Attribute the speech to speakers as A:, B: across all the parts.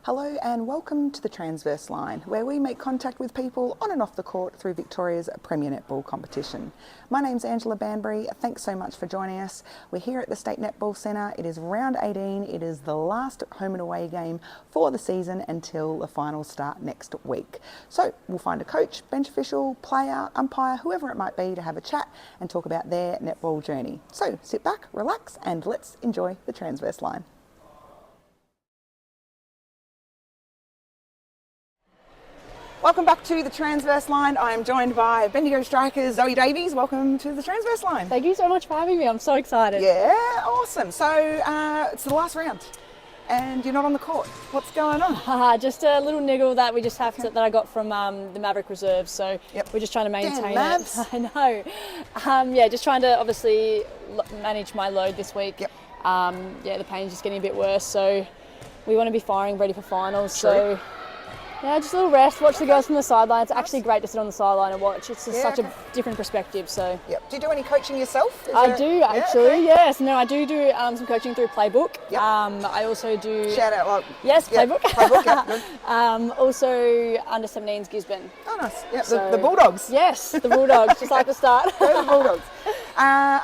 A: Hello and welcome to the Transverse Line, where we make contact with people on and off the court through Victoria's Premier Netball competition. My name's Angela Banbury. Thanks so much for joining us. We're here at the State Netball Centre. It is round 18. It is the last home and away game for the season until the finals start next week. So we'll find a coach, bench official, player, umpire, whoever it might be, to have a chat and talk about their netball journey. So sit back, relax, and let's enjoy the Transverse Line. Welcome back to the Transverse Line. I am joined by Bendigo strikers Zoe Davies. Welcome to the Transverse Line.
B: Thank you so much for having me. I'm so excited.
A: Yeah, awesome. So it's the last round and you're not on the court. What's going on?
B: Just a little niggle that we just have to, that I got from the Maverick Reserve. So we're just trying to maintain it. I know. Yeah, just trying to obviously manage my load this week. Yeah, the pain's just getting a bit worse. So we want to be firing, ready for finals.
A: True.
B: So yeah, just a little rest, watch the girls from the sideline. It's actually great to sit on the sideline and watch. It's just such a different perspective. So
A: do you do any coaching yourself?
B: I do actually, yes. No, I do some coaching through Playbook. I also do...
A: Shout out, like...
B: Yes, Playbook.
A: Playbook, good.
B: Also under 17s Gisborne.
A: Oh, nice. Yeah, so, the Bulldogs.
B: Yes, the Bulldogs, just like the start.
A: Go the Bulldogs.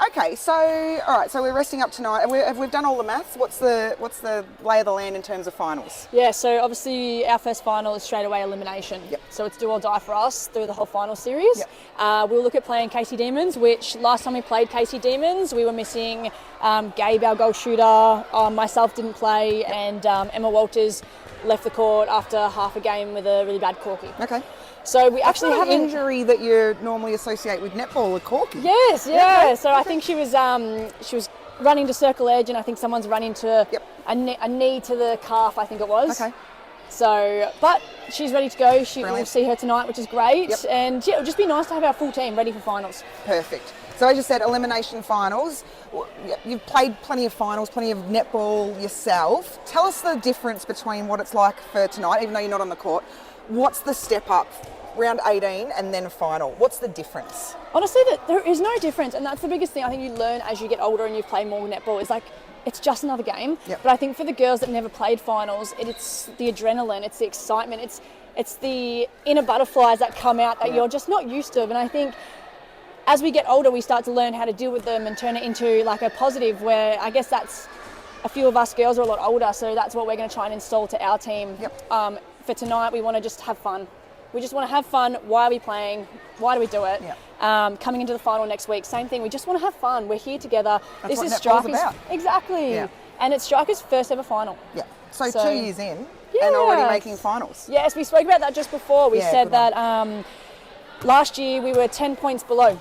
A: Okay, so all right, so we're resting up tonight. We've done all the maths. What's the lay of the land in terms of finals?
B: Yeah, so obviously our first final is straight away elimination. So it's do or die for us through the whole final series. We'll look at playing Casey Demons, which last time we played Casey Demons, we were missing Gabe, our goal shooter. Myself didn't play, and Emma Walters left the court after half a game with a really bad corky. Okay. So we actually have
A: an injury that you normally associate with netball, a corky.
B: Yes, yeah. So I think she was running to circle edge, and I think someone's run into a knee to the calf, I think it was. Okay. So, but she's ready to go. We'll see her tonight, which is great. And yeah, it'll just be nice to have our full team ready for finals.
A: Perfect. So as you said, elimination finals. You've played plenty of finals, plenty of netball yourself. Tell us the difference between what it's like for tonight, even though you're not on the court. What's the step up? Round 18 and then a final. What's the difference?
B: Honestly, there is no difference, and that's the biggest thing I think you learn as you get older and you play more netball. Is like, it's just another game. But I think for the girls that never played finals, it's the adrenaline, it's the excitement, it's the inner butterflies that come out that you're just not used to. And I think as we get older, we start to learn how to deal with them and turn it into like a positive, where I guess that's a few of us girls are a lot older, so that's what we're going to try and install to our team. For tonight, we want to just have fun. We just want to have fun. Why are we playing? Why do we do it? Coming into the final next week, same thing. We just want to have fun. We're here together.
A: That's this is Strikers.
B: Exactly. And it's Strikers' first ever final.
A: So 2 years in and already making finals.
B: Yes, we spoke about that just before. We said that last year we were 10 points below.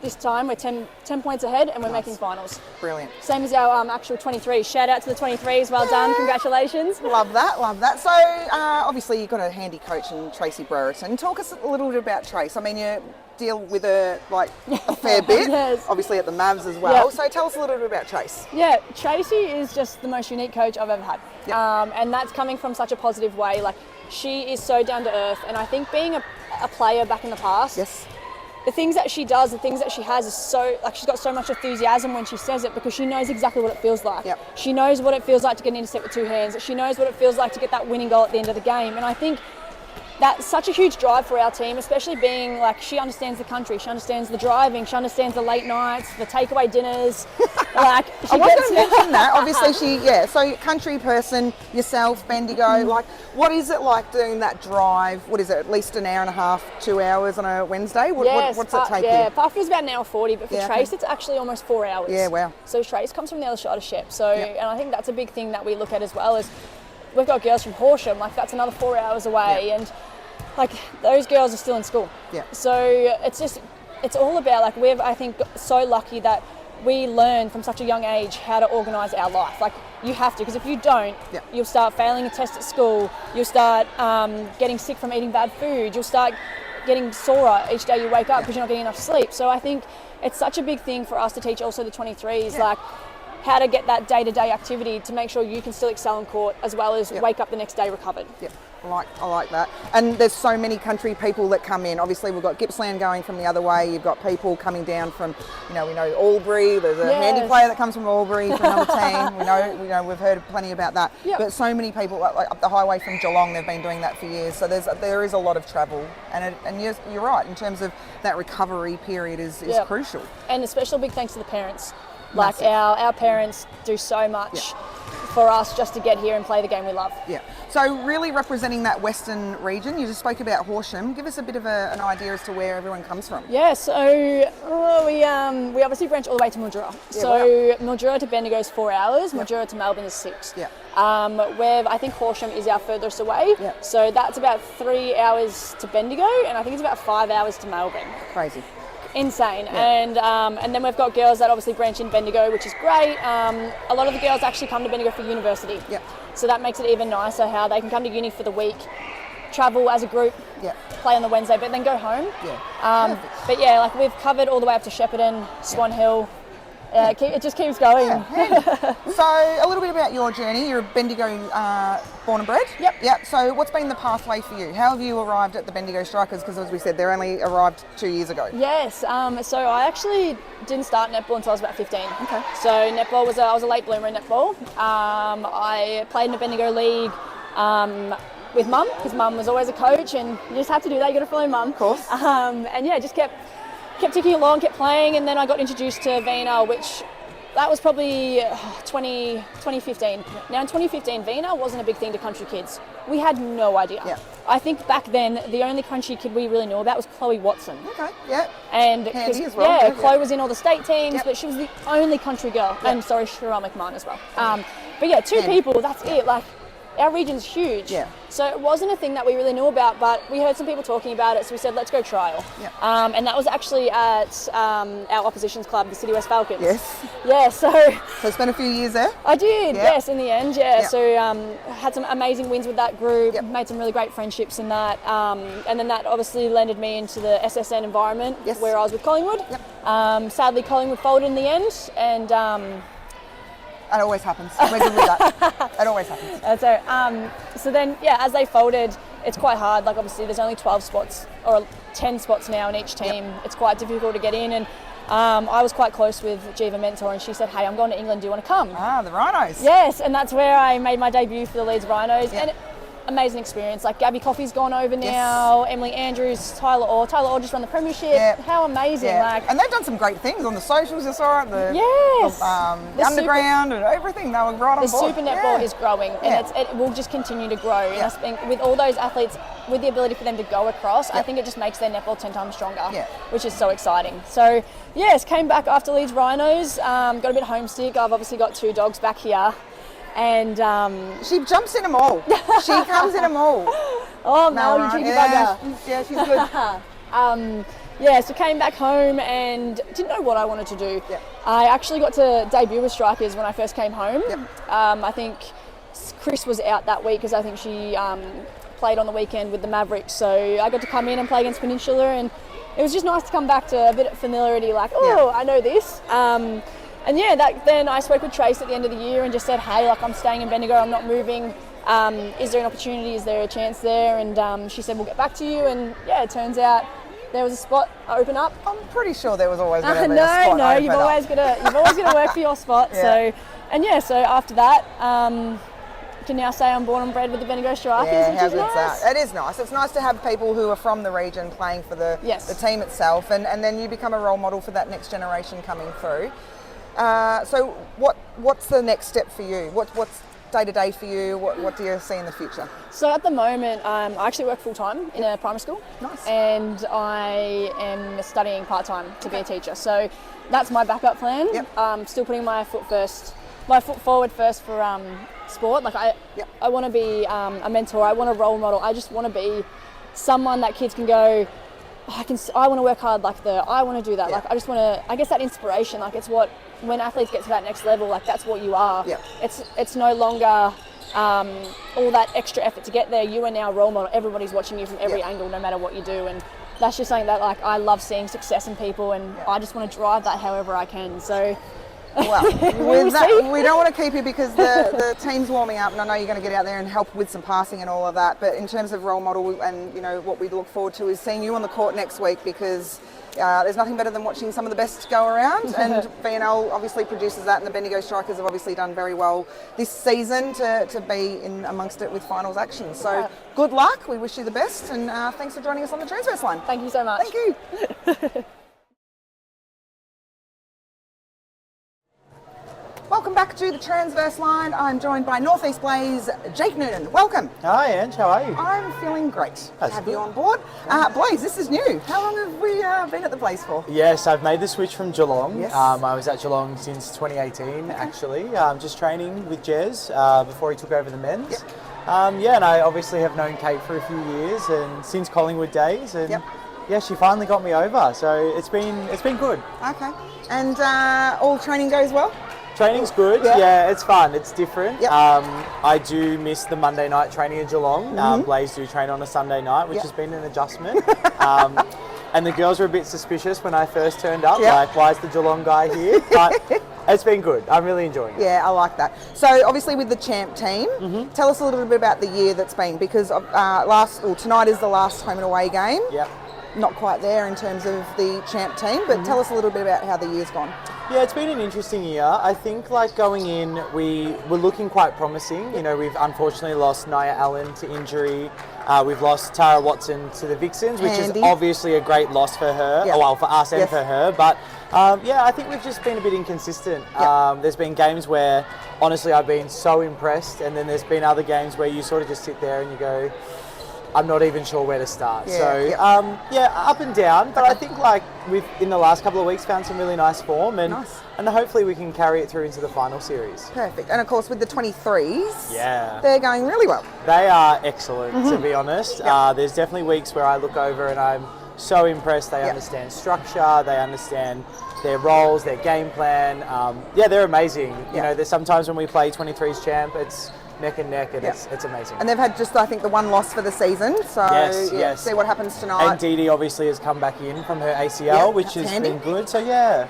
B: This time we're 10 points ahead and we're making finals.
A: Brilliant.
B: Same as our actual 23s. Shout out to the 23s. Well done. Congratulations.
A: Love that. Love that. So obviously you've got a handy coach in Tracy Brereton. Talk us a little bit about Trace. I mean, you deal with her like a fair bit, obviously at the Mavs as well. So tell us a little bit about Trace.
B: Yeah, Tracy is just the most unique coach I've ever had. And that's coming from such a positive way. Like, she is so down to earth, and I think being a player back in the past, the things that she does, the things that she has is so, like, she's got so much enthusiasm when she says it, because she knows exactly what it feels like. She knows what it feels like to get an intercept with two hands. She knows what it feels like to get that winning goal at the end of the game. And I think that's such a huge drive for our team, especially being like, she understands the country, she understands the driving, she understands the late nights, the takeaway dinners. Like,
A: I was going to mention that. Obviously, so country person, yourself, Bendigo. Like, what is it like doing that drive? What is it? At least an hour and a half, 2 hours on a Wednesday? What's it take you?
B: Yeah, Park was about an hour 40, but for Trace, it's actually almost 4 hours.
A: Yeah, wow.
B: So Trace comes from the other side of Shep. So, and I think that's a big thing that we look at as well. Is we've got girls from Horsham, like that's another 4 hours away, and like those girls are still in school. So it's all about, like, we're, I think, so lucky that we learn from such a young age how to organise our life. Like, you have to, because if you don't, you'll start failing a test at school, you'll start getting sick from eating bad food, you'll start getting sore each day you wake up because you're not getting enough sleep. So I think it's such a big thing for us to teach also the 23s, like, how to get that day-to-day activity to make sure you can still excel in court as well as wake up the next day recovered.
A: Yep. I like that. And there's so many country people that come in. Obviously, we've got Gippsland going from the other way. You've got people coming down from, we know Albury. There's a handy player that comes from Albury for another team. We know we've heard plenty about that. Yep. But so many people, like up the highway from Geelong, they've been doing that for years. So there is a lot of travel. And you're right, in terms of that recovery period is crucial.
B: And a special big thanks to the parents. Like our parents do so much for us just to get here and play the game we love.
A: Yeah. So really representing that Western region, you just spoke about Horsham. Give us a bit of an idea as to where everyone comes from.
B: Yeah, so we obviously branch all the way to Mildura. Mildura to Bendigo is 4 hours, Mildura to Melbourne is 6. Yeah. I think Horsham is our furthest away. Yeah. So that's about 3 hours to Bendigo, and I think it's about 5 hours to Melbourne.
A: Crazy.
B: Insane. And then we've got girls that obviously branch in Bendigo, which is great. A lot of the girls actually come to Bendigo for university. So that makes it even nicer how they can come to uni for the week, travel as a group, play on the Wednesday, but then go home. But like we've covered all the way up to Shepparton, Swan Hill. It just keeps going.
A: So a little bit about your journey. You're a Bendigo born and bred? Yep. So what's been the pathway for you? How have you arrived at the Bendigo Strikers? Because as we said, they only arrived 2 years ago.
B: Yes. So I actually didn't start netball until I was about 15. Okay. So netball I was a late bloomer in netball. I played in the Bendigo League with Mum, because Mum was always a coach, and you just had to do that. You got to follow Mum. Of course. Just kept ticking along, kept playing, and then I got introduced to Vina, which that was probably 2015. Now in 2015, Vina wasn't a big thing to country kids. We had no idea. I think back then the only country kid we really knew about was Chloe Watson. Okay, and
A: handy as well.
B: Chloe was in all the state teams, but she was the only country girl. And sorry, Cheryl McMahon as well. But two people, that's it. Like, our region's huge. So it wasn't a thing that we really knew about, but we heard some people talking about it, so we said, let's go trial. And that was actually at our oppositions club, the City West Falcons. So
A: spent a few years there?
B: I did, yes, in the end, So had some amazing wins with that group, made some really great friendships in that. And then that obviously landed me into the SSN environment, where I was with Collingwood. Sadly, Collingwood folded in the end, and
A: it always happens. We're good with that. It always happens.
B: So then, as they folded, it's quite hard. Like, obviously, there's only 12 spots or 10 spots now in each team. It's quite difficult to get in. And I was quite close with Jiva Mentor, and she said, hey, I'm going to England. Do you want to come?
A: The Rhinos.
B: Yes, and that's where I made my debut for the Leeds Rhinos. And amazing experience. Like, Gabby Coffey's gone over now, Emily Andrews, Tyler Orr just won the premiership. How amazing.
A: And they've done some great things on the socials, I saw it, the underground and everything. They were right on board.
B: The super netball is growing, and it will just continue to grow. And I think with all those athletes, with the ability for them to go across, I think it just makes their netball 10 times stronger, which is so exciting. So came back after Leeds Rhinos, got a bit homesick. I've obviously got 2 dogs back here. And
A: she jumps in them all. She comes in them all.
B: Oh, Mel, you cheeky bugger.
A: Yeah, she's good.
B: So came back home and didn't know what I wanted to do. I actually got to debut with Strikers when I first came home. I think Chris was out that week because I think she played on the weekend with the Mavericks. So I got to come in and play against Peninsula, and it was just nice to come back to a bit of familiarity, like, I know this. And then I spoke with Trace at the end of the year and just said, hey, like, I'm staying in Bendigo, I'm not moving. Is there an opportunity? Is there a chance there? And she said, we'll get back to you. And it turns out there was a spot open up.
A: I'm pretty sure there was always going to be a spot.
B: No, you've always got to work for your spot. So after that, can now say I'm born and bred with the Bendigo Strikers, which is nice.
A: It is nice. It's nice to have people who are from the region playing for the team itself, and then you become a role model for that next generation coming through. So what's the next step for you? What's day to day for you? What do you see in the future?
B: So at the moment, I actually work full time in a primary school. Nice. And I am studying part time to be a teacher. So that's my backup plan. Still putting my foot forward first for sport. Like I want to be a mentor. I want a role model. I just want to be someone that kids can go, I want to work hard I want to do that. Like, I just want to, I guess that inspiration, like, it's what, when athletes get to that next level, like, that's what you are. It's no longer all that extra effort to get there. You are now a role model. Everybody's watching you from every angle, no matter what you do. And that's just something that, like, I love seeing success in people, and I just want to drive that however I can. So
A: Well, with that, we don't want to keep you because the team's warming up, and I know you're going to get out there and help with some passing and all of that. But in terms of role model and what we look forward to is seeing you on the court next week, because there's nothing better than watching some of the best go around, and VNL obviously produces that, and the Bendigo Strikers have obviously done very well this season to be in amongst it with finals action. So good luck, we wish you the best, and thanks for joining us on the Transverse Line.
B: Thank you so much.
A: Thank you. Welcome back to the Transverse Line. I'm joined by Northeast Blaze, Jake Noonan. Welcome.
C: Hi, Ange. How are you?
A: I'm feeling great to have you on board. Blaze, this is new. How long have we been at the Blaze for?
C: Yes, I've made the switch from Geelong.
A: Yes.
C: I was at Geelong since 2018, actually. Just training with Jez before he took over the men's.
A: Yep.
C: And I obviously have known Kate for a few years, and since Collingwood days, and yeah, she finally got me over. So it's been good.
A: Okay. And all training goes well?
C: Training's good, yeah, it's fun, it's different.
A: Yep.
C: I do miss the Monday night training in Geelong. Blaze do train on a Sunday night, which has been an adjustment. And the girls were a bit suspicious when I first turned up, like, why is the Geelong guy here? But it's been good, I'm really enjoying it.
A: Yeah, I like that. So obviously with the champ team, tell us a little bit about the year that's been, because tonight is the last home and away game.
C: Yep.
A: Not quite there in terms of the champ team, but tell us a little bit about how the year's gone.
C: Yeah, it's been an interesting year. I think going in, we were looking quite promising. We've unfortunately lost Nia Allen to injury. We've lost Tara Watson to the Vixens, which is obviously a great loss for her, well, for us and for her. But I think we've just been a bit inconsistent. There's been games where, honestly, I've been so impressed, and then there's been other games where you sort of just sit there and you go, I'm not even sure where to start. Up and down, but I think we've in the last couple of weeks found some really nice form, and hopefully we can carry it through into the final series.
A: Perfect. And of course with the 23s,
C: yeah,
A: they're going really well.
C: They are excellent, to be honest. There's definitely weeks where I look over and I'm so impressed. They understand structure, they understand their roles, their game plan. They're amazing. There's sometimes when we play 23s champ, it's neck and neck, and it's amazing.
A: And they've had just, I think, the one loss for the season, so see what happens tonight.
C: And Dee Dee obviously has come back in from her ACL, which has been good, so yeah.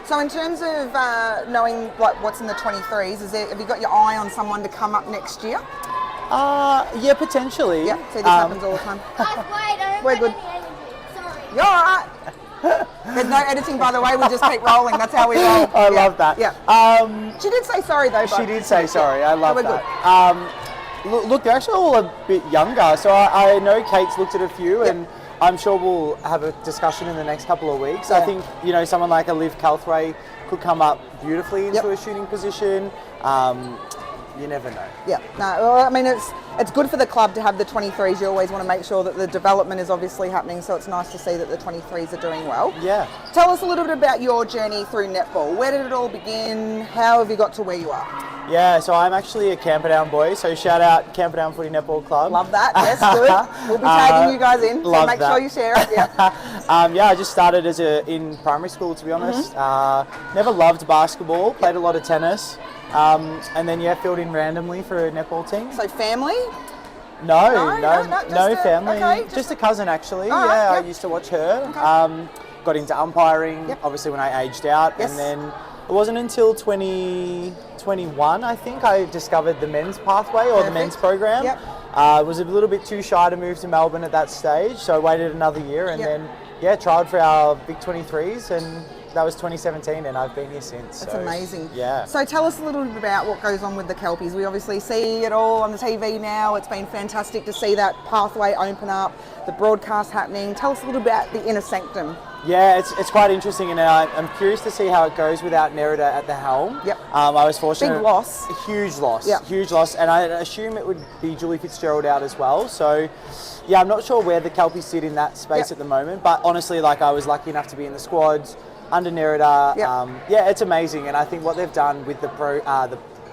A: So in terms of knowing what's in the 23s, have you got your eye on someone to come up next year?
C: Yeah, potentially.
A: Yeah, see, this happens all the time. We're good.
D: Sorry.
A: You're all right. There's no editing, by the way. We just keep rolling. That's how we roll.
C: I love that.
A: Yeah. She did say sorry, though.
C: She did say sorry. I love
A: so
C: that. Look, they're actually all a bit younger. So I know Kate's looked at a few, and I'm sure we'll have a discussion in the next couple of weeks. I think someone like a Liv Calthway could come up beautifully into a shooting position. You never know.
A: Yeah. No. Well, I mean, it's good for the club to have the 23s. You always want to make sure that the development is obviously happening. So it's nice to see that the 23s are doing well.
C: Yeah.
A: Tell us a little bit about your journey through netball. Where did it all begin? How have you got to where you are?
C: Yeah, so I'm actually a Camperdown boy, so shout out Camperdown Footy Netball Club.
A: Love that, yes, good. We'll be tagging you guys in, so make sure you share it.
C: I just started in primary school, to be honest. Never loved basketball, played a lot of tennis, and then filled in randomly for a netball team.
A: So family?
C: No family.
A: Okay,
C: just a cousin, actually.
A: I
C: used to watch her. Okay. Got into umpiring, obviously when I aged out, and then it wasn't until 2021, I think, I discovered the men's pathway or the men's program. Was a little bit too shy to move to Melbourne at that stage, so I waited another year and then tried for our big 23s, and that was 2017, and I've been here since.
A: That's amazing.
C: Yeah.
A: So tell us a little bit about what goes on with the Kelpies. We obviously see it all on the TV now. It's been fantastic to see that pathway open up, the broadcast happening. Tell us a little bit about the inner sanctum.
C: Yeah, it's quite interesting, and I'm curious to see how it goes without Nerida at the helm. I was fortunate.
A: Big loss.
C: Huge loss. Huge loss, and I assume it would be Julie Fitzgerald out as well. So, I'm not sure where the Kelpies sit in that space at the moment, but honestly, I was lucky enough to be in the squads under Nerida. It's amazing, and I think what they've done with the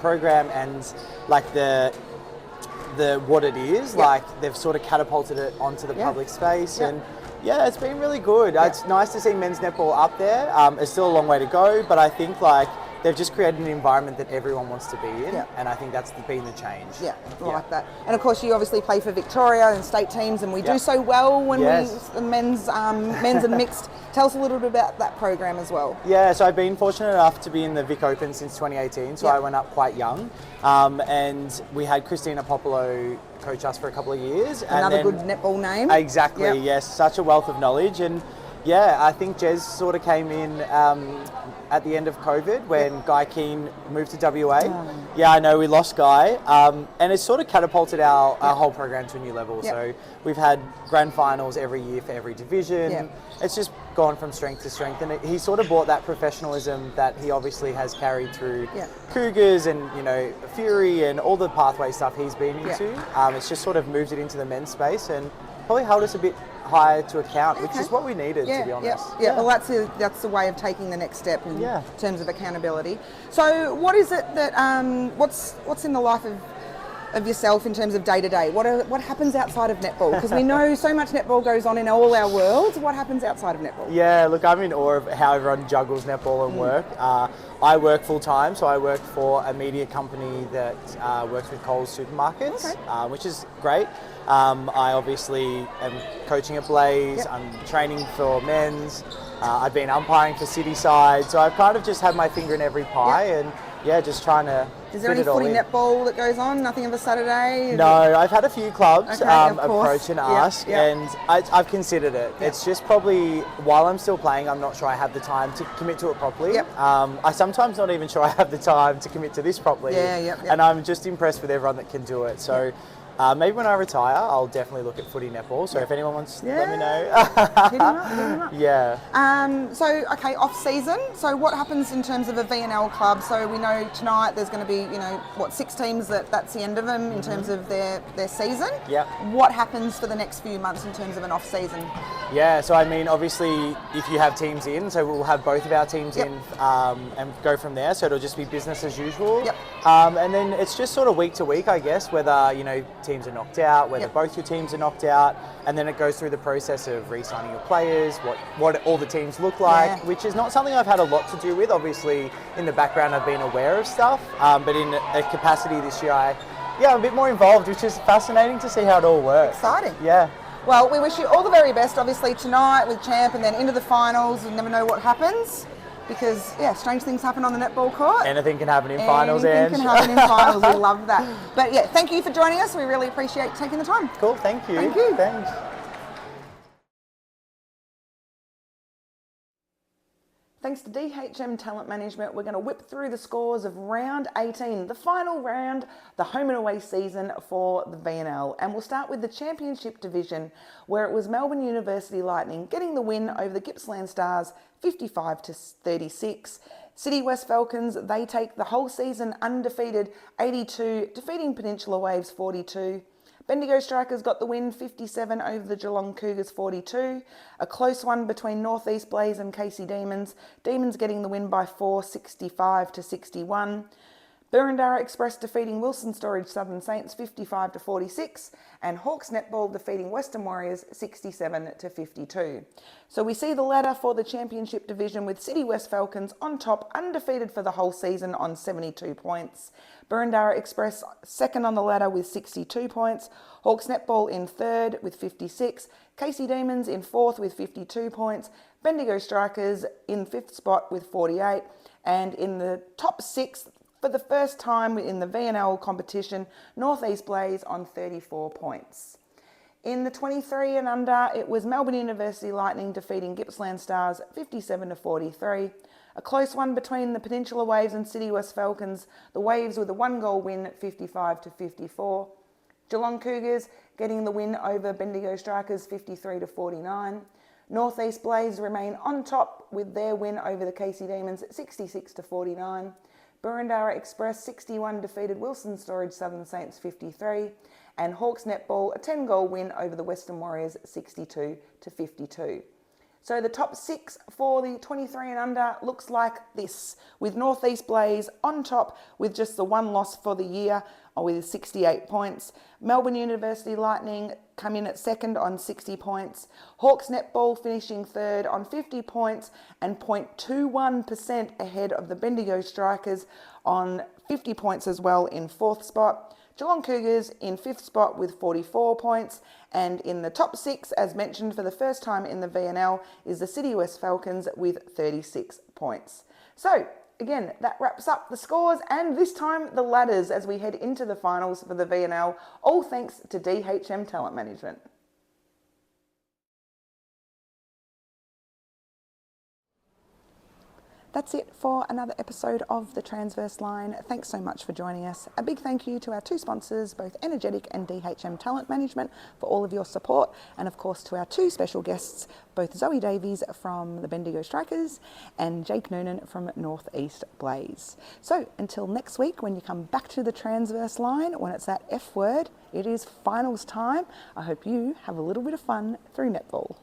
C: program and the what it is, they've sort of catapulted it onto the public space, and it's been really good. It's nice to see men's netball up there. It's still a long way to go, but I think they've just created an environment that everyone wants to be in,
A: Yeah.
C: and I think that's been the change.
A: Yeah, I like that. And of course, you obviously play for Victoria and state teams, and we do so well when we men's and mixed. Tell us a little bit about that program as well.
C: Yeah, so I've been fortunate enough to be in the Vic Open since 2018, so I went up quite young, and we had Christina Popolo coach us for a couple of years.
A: Another good netball name.
C: Exactly, yes, such a wealth of knowledge. And yeah, I think Jez sort of came in at the end of COVID when Guy Keane moved to WA. Yeah, I know we lost Guy, and it's sort of catapulted our whole program to a new level. So we've had grand finals every year for every division. It's just gone from strength to strength, and he sort of brought that professionalism that he obviously has carried through Cougars and Fury and all the pathway stuff he's been into. It's just sort of moved it into the men's space and probably held us a bit higher to account, which is what we needed, to be honest.
A: Well, that's the way of taking the next step in terms of accountability. So, what is it that what's in the life of yourself in terms of day to day? What happens outside of netball? Because we know so much netball goes on in all our worlds. What happens outside of netball?
C: Yeah, look, I'm in awe of how everyone juggles netball and work. I work full time, so I work for a media company that works with Coles supermarkets, which is great. I obviously am coaching at Blaze. I'm training for men's. I've been umpiring for City Side, so I've kind of just had my finger in every pie and just trying to.
A: Is there any footy netball that goes on? Nothing of a Saturday?
C: No, I've had a few clubs approach and ask, and I've considered it. It's just probably, while I'm still playing, I'm not sure I have the time to commit to it properly. I sometimes not even sure I have the time to commit to this properly. And I'm just impressed with everyone that can do it. So maybe when I retire, I'll definitely look at footy netball. So if anyone wants, let me know.
A: Hit him up.
C: Yeah.
A: So, okay, off season. So what happens in terms of a VNL club? So we know tonight there's going to be, 6 teams that's the end of them in terms of their season. What happens for the next few months in terms of an off season?
C: Yeah, so I mean, obviously, if you have teams in, so we'll have both of our teams in and go from there. So it'll just be business as usual. And then it's just sort of week to week, I guess, whether, teams are knocked out, whether both your teams are knocked out, and then it goes through the process of re-signing your players, what all the teams look like, which is not something I've had a lot to do with. Obviously, in the background, I've been aware of stuff, but in a capacity this year, I'm a bit more involved, which is fascinating to see how it all works.
A: Exciting.
C: Yeah.
A: Well, we wish you all the very best, obviously, tonight with Champ and then into the finals. You never know what happens because, strange things happen on the netball court.
C: Anything can happen in finals, Ange.
A: Anything can happen in finals. We love that. But, thank you for joining us. We really appreciate taking the time.
C: Cool. Thank you.
A: Thank you.
C: Thanks.
A: Thanks to DHM Talent Management, we're going to whip through the scores of round 18, the final round, the home and away season for the VNL. And we'll start with the Championship Division, where it was Melbourne University Lightning getting the win over the Gippsland Stars 55-36. City West Falcons, they take the whole season undefeated 82, defeating Peninsula Waves 42. Bendigo Strikers got the win 57 over the Geelong Cougars 42. A close one between North East Blaze and Casey Demons. Demons getting the win by 4, 65-61. Burundara Express defeating Wilson Storage Southern Saints 55-46. And Hawks Netball defeating Western Warriors 67-52. So we see the ladder for the Championship Division with City West Falcons on top, undefeated for the whole season on 72 points. Burundara Express second on the ladder with 62 points. Hawks Netball in third with 56. Casey Demons in fourth with 52 points. Bendigo Strikers in fifth spot with 48. And in the top 6 for the first time in the VNL competition, North East Blaze on 34 points. In the 23 and under, it was Melbourne University Lightning defeating Gippsland Stars 57-43. A close one between the Peninsula Waves and City West Falcons. The Waves with a 1-goal win at 55-54. Geelong Cougars getting the win over Bendigo Strikers 53-49. North East Blaze remain on top with their win over the Casey Demons at 66-49. Burundara Express 61 defeated Wilson Storage Southern Saints 53. And Hawks Netball a 10-goal win over the Western Warriors 62-52. So the top 6 for the 23 and under looks like this, with North East Blaze on top with just the one loss for the year with 68 points. Melbourne University Lightning come in at second on 60 points. Hawks Netball finishing third on 50 points and 0.21% ahead of the Bendigo Strikers on 50 points as well in fourth spot. Geelong Cougars in fifth spot with 44 points, and in the top six, as mentioned for the first time in the VNL, is the City West Falcons with 36 points. So again, that wraps up the scores and this time the ladders as we head into the finals for the VNL, all thanks to DHM Talent Management. That's it for another episode of the Transverse Line. Thanks so much for joining us. A big thank you to our two sponsors, both Energetic and DHM Talent Management, for all of your support. And of course to our two special guests, both Zoe Davies from the Bendigo Strikers and Jake Noonan from North East Blaze. So until next week, when you come back to the Transverse Line, when it's that F word, it is finals time. I hope you have a little bit of fun through netball.